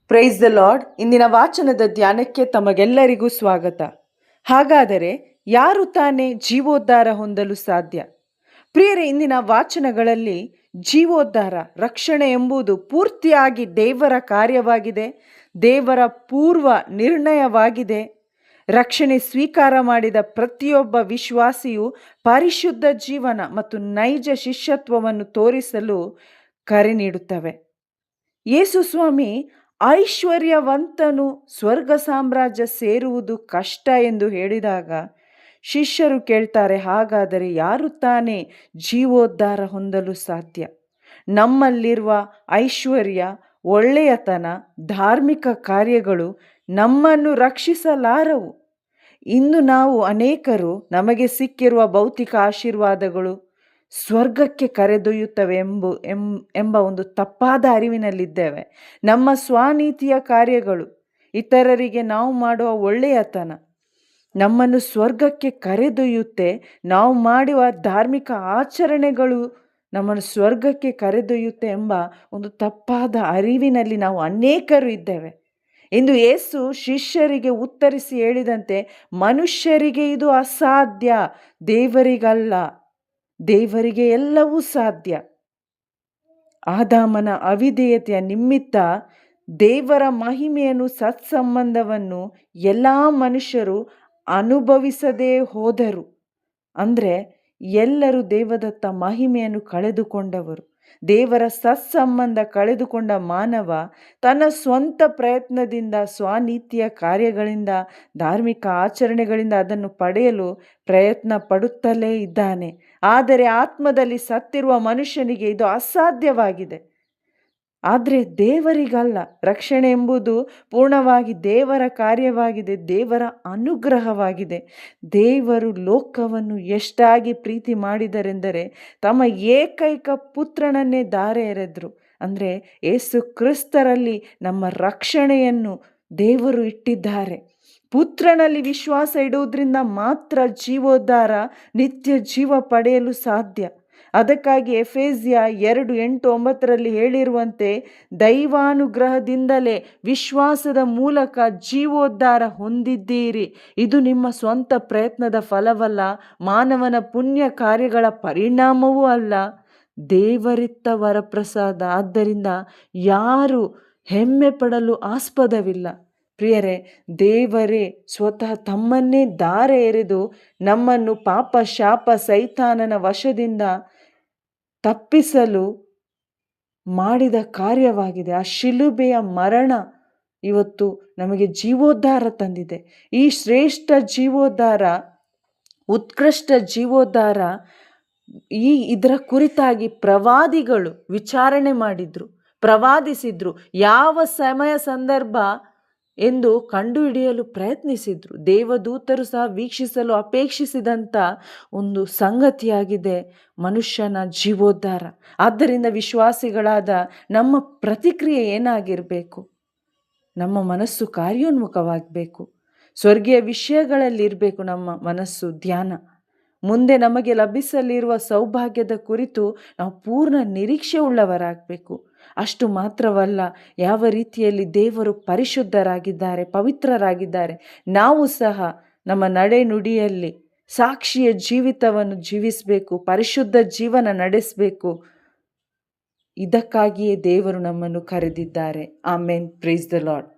Price the lord. ಇಂದಿನ ವಾಚನದ ಧ್ಯಾನಕ್ಕೆ ತಮಗೆಲ್ಲರಿಗೂ ಸ್ವಾಗತ. ಹಾಗಾದರೆ ಯಾರು ತಾನೇ ಜೀವೋದ್ಧಾರ ಹೊಂದಲು ಸಾಧ್ಯ? ಪ್ರಿಯರೇ, ಇಂದಿನ ವಾಚನಗಳಲ್ಲಿ ಜೀವೋದ್ಧಾರ, ರಕ್ಷಣೆ ಎಂಬುದು ಪೂರ್ತಿಯಾಗಿ ದೇವರ ಕಾರ್ಯವಾಗಿದೆ, ದೇವರ ಪೂರ್ವ ನಿರ್ಣಯವಾಗಿದೆ. ರಕ್ಷಣೆ ಸ್ವೀಕಾರ ಮಾಡಿದ ಪ್ರತಿಯೊಬ್ಬ ವಿಶ್ವಾಸಿಯು ಪರಿಶುದ್ಧ ಜೀವನ ಮತ್ತು ನೈಜ ಶಿಷ್ಯತ್ವವನ್ನು ತೋರಿಸಲು ಕರೆ ನೀಡುತ್ತವೆ. ಯೇಸು ಸ್ವಾಮಿ ಐಶ್ವರ್ಯವಂತನು ಸ್ವರ್ಗ ಸಾಮ್ರಾಜ್ಯ ಸೇರುವುದು ಕಷ್ಟ ಎಂದು ಹೇಳಿದಾಗ ಶಿಷ್ಯರು ಕೇಳ್ತಾರೆ, ಹಾಗಾದರೆ ಯಾರು ತಾನೇ ಜೀವೋದ್ಧಾರ ಹೊಂದಲು ಸಾಧ್ಯ? ನಮ್ಮಲ್ಲಿರುವ ಐಶ್ವರ್ಯ, ಒಳ್ಳೆಯತನ, ಧಾರ್ಮಿಕ ಕಾರ್ಯಗಳು ನಮ್ಮನ್ನು ರಕ್ಷಿಸಲಾರವು. ಇಂದು ನಾವು ಅನೇಕರು ನಮಗೆ ಸಿಕ್ಕಿರುವ ಭೌತಿಕ ಆಶೀರ್ವಾದಗಳು ಸ್ವರ್ಗಕ್ಕೆ ಕರೆದೊಯ್ಯುತ್ತವೆ ಎಂಬ ಒಂದು ತಪ್ಪಾದ ಅರಿವಿನಲ್ಲಿದ್ದೇವೆ. ನಮ್ಮ ಸ್ವನೀತಿಯ ಕಾರ್ಯಗಳು, ಇತರರಿಗೆ ನಾವು ಮಾಡುವ ಒಳ್ಳೆಯತನ ನಮ್ಮನ್ನು ಸ್ವರ್ಗಕ್ಕೆ ಕರೆದೊಯ್ಯುತ್ತೆ. ನಾವು ಮಾಡುವ ಧಾರ್ಮಿಕ ಆಚರಣೆಗಳು ನಮ್ಮನ್ನು ಸ್ವರ್ಗಕ್ಕೆ ಕರೆದೊಯ್ಯುತ್ತೆ ಎಂಬ ಒಂದು ತಪ್ಪಾದ ಅರಿವಿನಲ್ಲಿ ನಾವು ಅನೇಕರು ಇದ್ದೇವೆ. ಇಂದು ಯೇಸು ಶಿಷ್ಯರಿಗೆ ಉತ್ತರಿಸಿ ಹೇಳಿದಂತೆ, ಮನುಷ್ಯರಿಗೆ ಇದು ಅಸಾಧ್ಯ, ದೇವರಿಗಲ್ಲ. ದೇವರಿಗೆ ಎಲ್ಲವೂ ಸಾಧ್ಯ. ಆದಾಮನ ಅವಿಧೇಯತೆಯ ನಿಮಿತ್ತ ದೇವರ ಮಹಿಮೆಯನ್ನು, ಸತ್ಸಂಬಂಧವನ್ನು ಎಲ್ಲ ಮನುಷ್ಯರು ಅನುಭವಿಸದೇ ಹೋದರು. ಅಂದರೆ ಎಲ್ಲರೂ ದೇವದತ್ತ ಮಹಿಮೆಯನ್ನು ಕಳೆದುಕೊಂಡವರು. ದೇವರ ಸತ್ಸಂಬಂಧ ಕಳೆದುಕೊಂಡ ಮಾನವ ತನ್ನ ಸ್ವಂತ ಪ್ರಯತ್ನದಿಂದ, ಸ್ವನೀತಿಯ ಕಾರ್ಯಗಳಿಂದ, ಧಾರ್ಮಿಕ ಆಚರಣೆಗಳಿಂದ ಅದನ್ನು ಪಡೆಯಲು ಪ್ರಯತ್ನ ಪಡುತ್ತಲೇ ಇದ್ದಾನೆ. ಆದರೆ ಆತ್ಮದಲ್ಲಿ ಸತ್ತಿರುವ ಮನುಷ್ಯನಿಗೆ ಇದು ಅಸಾಧ್ಯವಾಗಿದೆ. ಆದರೆ ದೇವರಿಗಲ್ಲ. ರಕ್ಷಣೆ ಎಂಬುದು ಪೂರ್ಣವಾಗಿ ದೇವರ ಕಾರ್ಯವಾಗಿದೆ, ದೇವರ ಅನುಗ್ರಹವಾಗಿದೆ. ದೇವರು ಲೋಕವನ್ನು ಎಷ್ಟಾಗಿ ಪ್ರೀತಿ ಮಾಡಿದರೆಂದರೆ ತಮ್ಮ ಏಕೈಕ ಪುತ್ರನನ್ನೇ ಧಾರೆ ಎರೆದರು. ಅಂದರೆ ಯೇಸು ಕ್ರಿಸ್ತರಲ್ಲಿ ನಮ್ಮ ರಕ್ಷಣೆಯನ್ನು ದೇವರು ಇಟ್ಟಿದ್ದಾರೆ. ಪುತ್ರನಲ್ಲಿ ವಿಶ್ವಾಸ ಇಡುವುದರಿಂದ ಮಾತ್ರ ಜೀವೋದ್ಧಾರ, ನಿತ್ಯ ಜೀವ ಪಡೆಯಲು ಸಾಧ್ಯ. ಅದಕ್ಕಾಗಿ ಎಫೆಸ್ಯ 2:8-9 ಹೇಳಿರುವಂತೆ, ದೈವಾನುಗ್ರಹದಿಂದಲೇ ವಿಶ್ವಾಸದ ಮೂಲಕ ಜೀವೋದ್ಧಾರ ಹೊಂದಿದ್ದೀರಿ. ಇದು ನಿಮ್ಮ ಸ್ವಂತ ಪ್ರಯತ್ನದ ಫಲವಲ್ಲ, ಮಾನವನ ಪುಣ್ಯ ಕಾರ್ಯಗಳ ಪರಿಣಾಮವೂ ಅಲ್ಲ, ದೇವರಿತ್ತ ವರಪ್ರಸಾದ. ಆದ್ದರಿಂದ ಯಾರು ಹೆಮ್ಮೆ ಪಡಲು ಆಸ್ಪದವಿಲ್ಲ. ಪ್ರಿಯರೇ, ದೇವರೇ ಸ್ವತಃ ತಮ್ಮನ್ನೇ ಧಾರೆ ಎರೆದು ನಮ್ಮನ್ನು ಪಾಪ, ಶಾಪ, ಸೈತಾನನ ವಶದಿಂದ ತಪ್ಪಿಸಲು ಮಾಡಿದ ಕಾರ್ಯವಾಗಿದೆ. ಆ ಶಿಲುಬೆಯ ಮರಣ ಇವತ್ತು ನಮಗೆ ಜೀವೋದ್ಧಾರ ತಂದಿದೆ. ಈ ಶ್ರೇಷ್ಠ ಜೀವೋದ್ಧಾರ, ಉತ್ಕೃಷ್ಟ ಜೀವೋದ್ಧಾರ, ಇದರ ಕುರಿತಾಗಿ ಪ್ರವಾದಿಗಳು ವಿಚಾರಣೆ ಮಾಡಿದ್ರು, ಪ್ರವಾದಿಸಿದ್ರು. ಯಾವ ಸಮಯ ಸಂದರ್ಭ ಎಂದು ಕಂಡುಹಿಡಿಯಲು ಪ್ರಯತ್ನಿಸಿದ್ರು. ದೇವದೂತರು ಸಹ ವೀಕ್ಷಿಸಲು ಅಪೇಕ್ಷಿಸಿದಂಥ ಒಂದು ಸಂಗತಿಯಾಗಿದೆ ಮನುಷ್ಯನ ಜೀವೋದ್ಧಾರ. ಆದ್ದರಿಂದ ವಿಶ್ವಾಸಿಗಳಾದ ನಮ್ಮ ಪ್ರತಿಕ್ರಿಯೆ ಏನಾಗಿರಬೇಕು? ನಮ್ಮ ಮನಸ್ಸು ಕಾರ್ಯೋನ್ಮುಖವಾಗಬೇಕು. ಸ್ವರ್ಗೀಯ ವಿಷಯಗಳಲ್ಲಿರಬೇಕು ನಮ್ಮ ಮನಸ್ಸು ಧ್ಯಾನ. ಮುಂದೆ ನಮಗೆ ಲಭಿಸಲಿರುವ ಸೌಭಾಗ್ಯದ ಕುರಿತು ನಾವು ಪೂರ್ಣ ನಿರೀಕ್ಷೆ ಉಳ್ಳವರಾಗಬೇಕು. ಅಷ್ಟು ಮಾತ್ರವಲ್ಲ, ಯಾವ ರೀತಿಯಲ್ಲಿ ದೇವರು ಪರಿಶುದ್ಧರಾಗಿದ್ದಾರೆ, ಪವಿತ್ರರಾಗಿದ್ದಾರೆ, ನಾವು ಸಹ ನಮ್ಮ ನಡೆ ನುಡಿಯಲ್ಲಿ ಸಾಕ್ಷಿಯ ಜೀವಿತವನ್ನು ಜೀವಿಸಬೇಕು, ಪರಿಶುದ್ಧ ಜೀವನ ನಡೆಸಬೇಕು. ಇದಕ್ಕಾಗಿಯೇ ದೇವರು ನಮ್ಮನ್ನು ಕರೆದಿದ್ದಾರೆ. ಆಮೇನ್. Praise the lord.